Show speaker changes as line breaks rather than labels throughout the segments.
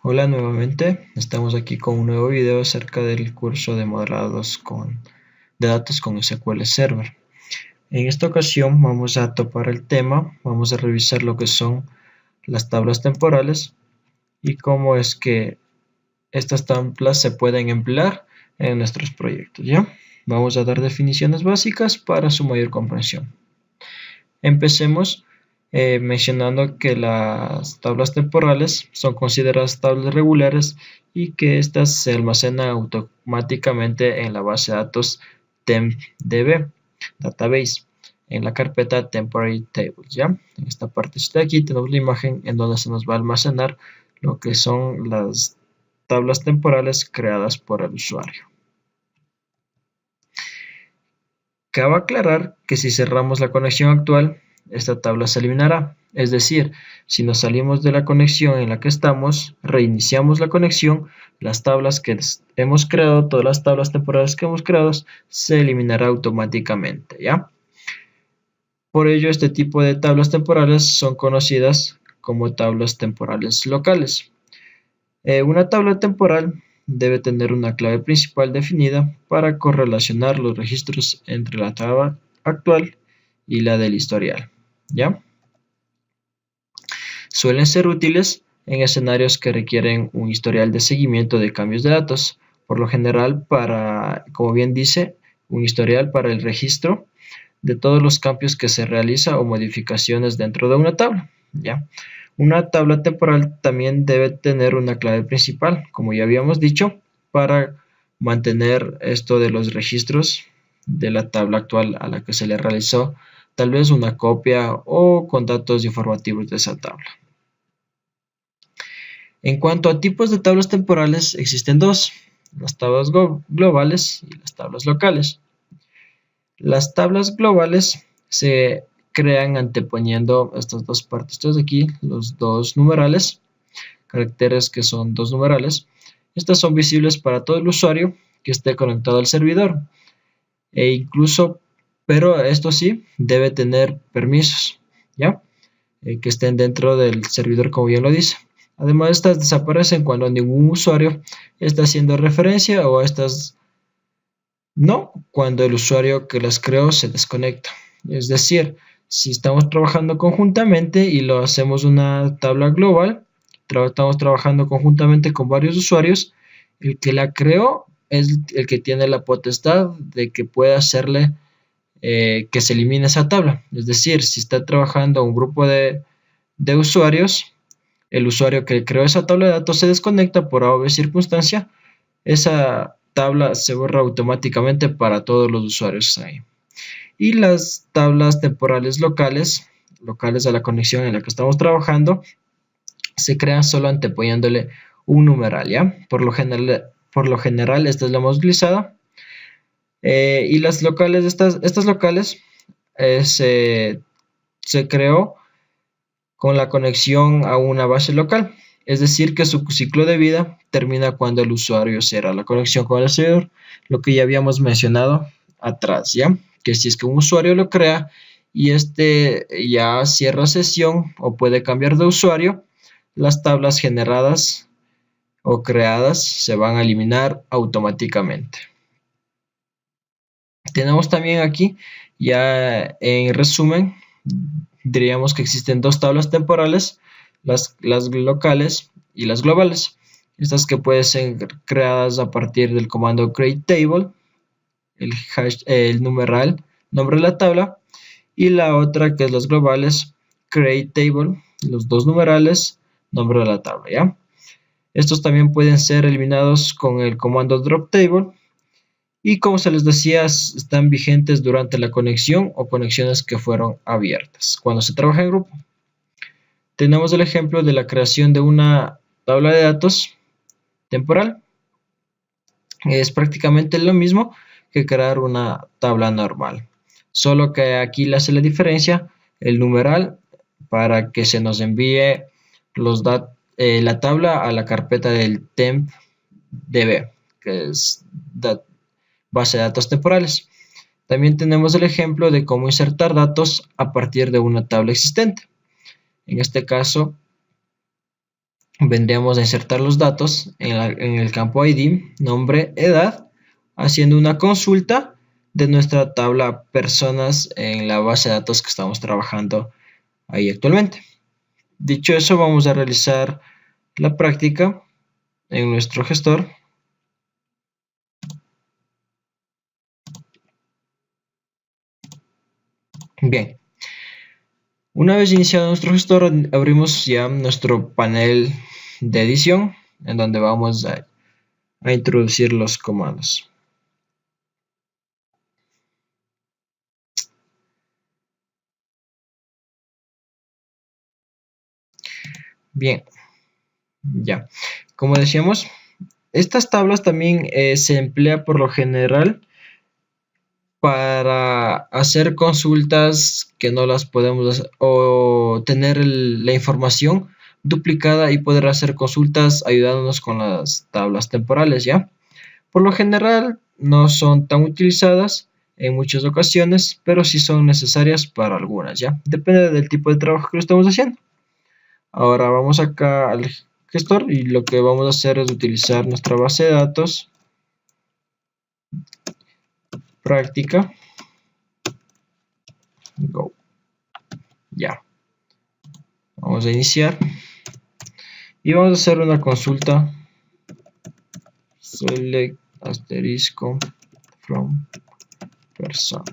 Hola nuevamente, estamos aquí con un nuevo video acerca del curso de modelados de datos con SQL Server. En esta ocasión vamos a topar el tema, vamos a revisar lo que son las tablas temporales y cómo es que estas tablas se pueden emplear en nuestros proyectos, ¿ya? Vamos a dar definiciones básicas para su mayor comprensión. Empecemos mencionando que las tablas temporales son consideradas tablas regulares y que éstas se almacenan automáticamente en la base de datos TempDB database en la carpeta temporary tables, ¿ya? En esta parte de aquí tenemos la imagen en donde se nos va a almacenar lo que son las tablas temporales creadas por el usuario. Cabe aclarar que si cerramos la conexión actual, esta tabla se eliminará. Es decir, si nos salimos de la conexión en la que estamos, reiniciamos la conexión, las tablas que hemos creado, todas las tablas temporales que hemos creado, se eliminará automáticamente, ¿ya? Por ello, este tipo de tablas temporales son conocidas como tablas temporales locales. Una tabla temporal debe tener una clave principal definida para correlacionar los registros entre la tabla actual y la del historial, ¿ya? Suelen ser útiles en escenarios que requieren un historial de seguimiento de cambios de datos, por lo general como bien dice, un historial para el registro de todos los cambios que se realiza o modificaciones dentro de una tabla, ¿ya? Una tabla temporal también debe tener una clave principal, como ya habíamos dicho, para mantener esto de los registros de la tabla actual a la que se le realizó tal vez una copia o con datos informativos de esa tabla. En cuanto a tipos de tablas temporales, existen dos, las tablas globales y las tablas locales. Las tablas globales se crean anteponiendo estas dos partes de aquí, los dos numerales, caracteres que son dos numerales. Estas son visibles para todo el usuario que esté conectado al servidor pero esto sí, debe tener permisos, ¿ya? Que estén dentro del servidor como bien lo dice. Además, estas desaparecen cuando ningún usuario está haciendo referencia o estas no cuando el usuario que las creó se desconecta. Es decir, si estamos trabajando conjuntamente y lo hacemos una tabla global, estamos trabajando conjuntamente con varios usuarios, el que la creó es el que tiene la potestad de que pueda hacerle que se elimine esa tabla. Es decir, si está trabajando un grupo de usuarios, el usuario que creó esa tabla de datos se desconecta por obvia circunstancia, esa tabla se borra automáticamente para todos los usuarios ahí. Y las tablas temporales locales a la conexión en la que estamos trabajando, se crean solo anteponiéndole un numeral, ¿ya? Por lo general esta es la más utilizada. Y las locales, estas locales se creó con la conexión a una base local. Es decir, que su ciclo de vida termina cuando el usuario cierra la conexión con el servidor, lo que ya habíamos mencionado atrás, ¿ya? Que si es que un usuario lo crea y este ya cierra sesión o puede cambiar de usuario, las tablas generadas o creadas se van a eliminar automáticamente. Tenemos también aquí, ya en resumen, diríamos que existen dos tablas temporales, las locales y las globales. Estas que pueden ser creadas a partir del comando createTable, el numeral, nombre de la tabla, y la otra que es las globales, createTable, los dos numerales, nombre de la tabla, ¿ya? Estos también pueden ser eliminados con el comando dropTable y como se les decía, están vigentes durante la conexión o conexiones que fueron abiertas cuando se trabaja en grupo. Tenemos el ejemplo de la creación de una tabla de datos temporal. Es prácticamente lo mismo que crear una tabla normal, solo que aquí le hace la diferencia el numeral para que se nos envíe la tabla a la carpeta del tempdb, que es base de datos temporales. También tenemos el ejemplo de cómo insertar datos a partir de una tabla existente. En este caso, vendríamos a insertar los datos en el campo ID, nombre, edad, haciendo una consulta de nuestra tabla personas en la base de datos que estamos trabajando ahí actualmente. Dicho eso, vamos a realizar la práctica en nuestro gestor. Bien, una vez iniciado nuestro gestor, abrimos ya nuestro panel de edición, en donde vamos a introducir los comandos. Bien, ya. Como decíamos, estas tablas también se emplea por lo general para hacer consultas que no las podemos hacer, o tener la información duplicada y poder hacer consultas ayudándonos con las tablas temporales, ¿ya? Por lo general no son tan utilizadas en muchas ocasiones, pero sí son necesarias para algunas, ¿ya? Depende del tipo de trabajo que lo estamos haciendo. Ahora vamos acá al gestor y lo que vamos a hacer es utilizar nuestra base de datos práctica. Go. Ya. Vamos a iniciar y vamos a hacer una consulta select asterisco from persona.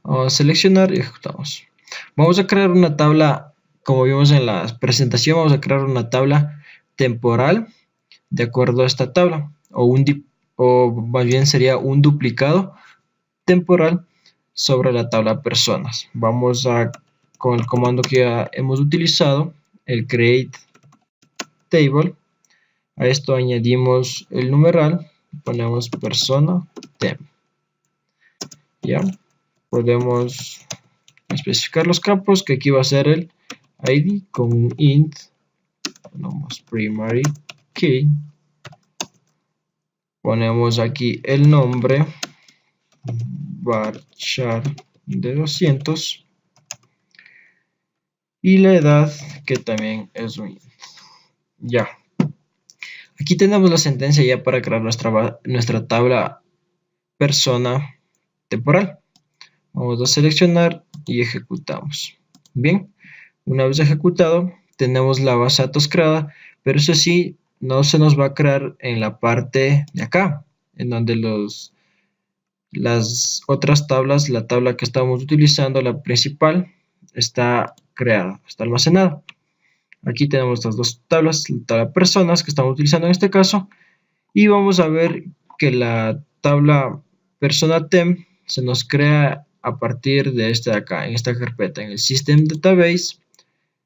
Vamos a seleccionar y ejecutamos. Vamos a crear una tabla, como vimos en la presentación, vamos a crear una tabla temporal de acuerdo a esta tabla, o más bien sería un duplicado temporal sobre la tabla personas. Vamos a, con el comando que ya hemos utilizado, el create table, a esto añadimos el numeral, ponemos persona tem. Ya, podemos especificar los campos, que aquí va a ser el ID con un int, ponemos primary key, ponemos aquí el nombre, varchar de 200, y la edad, que también es un int. Ya, aquí tenemos la sentencia ya para crear nuestra tabla persona temporal. Vamos a seleccionar y ejecutamos. Bien, una vez ejecutado, tenemos la base de datos creada, pero eso sí, no se nos va a crear en la parte de acá, en donde las otras tablas, la tabla que estamos utilizando, la principal, está creada, está almacenada. Aquí tenemos estas dos tablas, la tabla personas que estamos utilizando en este caso, y vamos a ver que la tabla persona tem se nos crea a partir de esta de acá, en esta carpeta, en el System Database,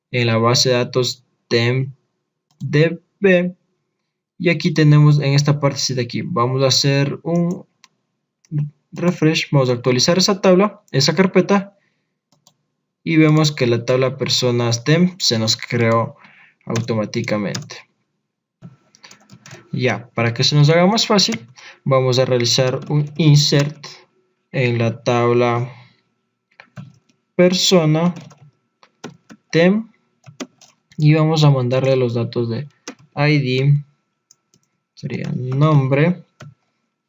en la base de datos tempdb, y aquí tenemos en esta parte de aquí, vamos a hacer un refresh, vamos a actualizar esa tabla, esa carpeta, y vemos que la tabla personas temp se nos creó automáticamente. Ya, para que se nos haga más fácil, vamos a realizar un insert en la tabla persona tem y vamos a mandarle los datos de ID, sería nombre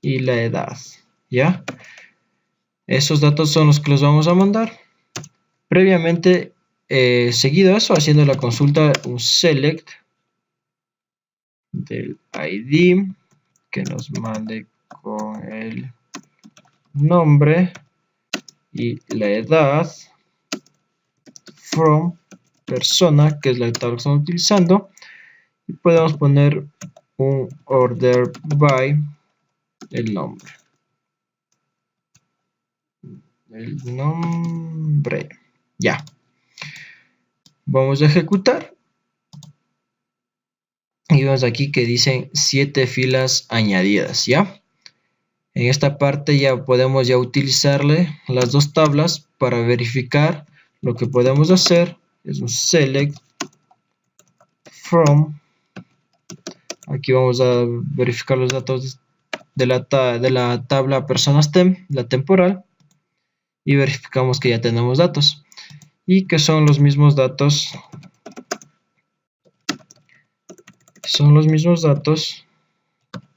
y la edad. ¿Ya? Esos datos son los que los vamos a mandar. Previamente, seguido eso, haciendo la consulta, un select del ID que nos mande con el nombre y la edad from persona, que es la tabla que estamos utilizando, y podemos poner un order by el nombre. Ya. Vamos a ejecutar y vemos aquí que dicen 7 filas añadidas, ¿ya? En esta parte ya podemos utilizarle las dos tablas para verificar. Lo que podemos hacer es un select from. Aquí vamos a verificar los datos de la tabla personas tem, la temporal, y verificamos que ya tenemos datos. y que son los mismos datos.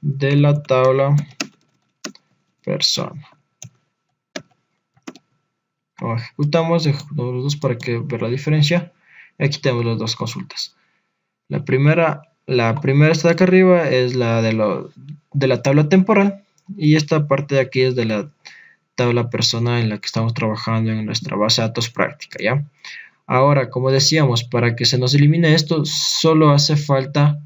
De la tabla persona. Como ejecutamos los dos para que ver la diferencia. Aquí tenemos las dos consultas. La primera está de acá arriba, es la de la tabla temporal, y esta parte de aquí es de la tabla persona en la que estamos trabajando en nuestra base de datos práctica, ¿ya? Ahora, como decíamos, para que se nos elimine esto, solo hace falta,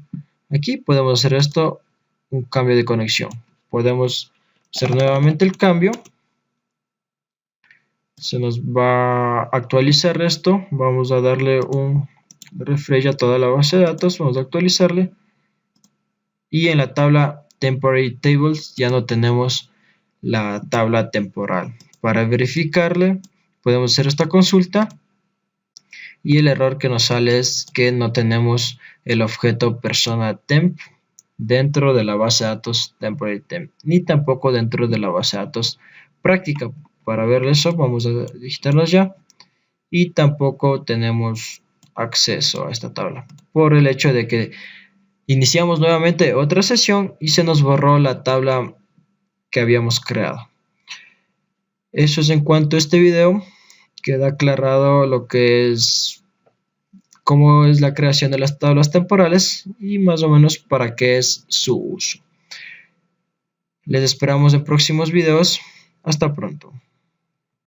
aquí podemos hacer esto, un cambio de conexión. Podemos hacer nuevamente el cambio. Se nos va a actualizar esto. Vamos a darle un refresh a toda la base de datos. Vamos a actualizarle. Y en la tabla Temporary Tables ya no tenemos la tabla temporal. Para verificarle, podemos hacer esta consulta. Y el error que nos sale es que no tenemos el objeto persona temp dentro de la base de datos temporary temp, ni tampoco dentro de la base de datos práctica. Para ver eso vamos a digitarlos ya, y tampoco tenemos acceso a esta tabla por el hecho de que iniciamos nuevamente otra sesión y se nos borró la tabla que habíamos creado. Eso es en cuanto a este video. Queda aclarado lo que es, cómo es la creación de las tablas temporales y más o menos para qué es su uso. Les esperamos en próximos videos. Hasta pronto.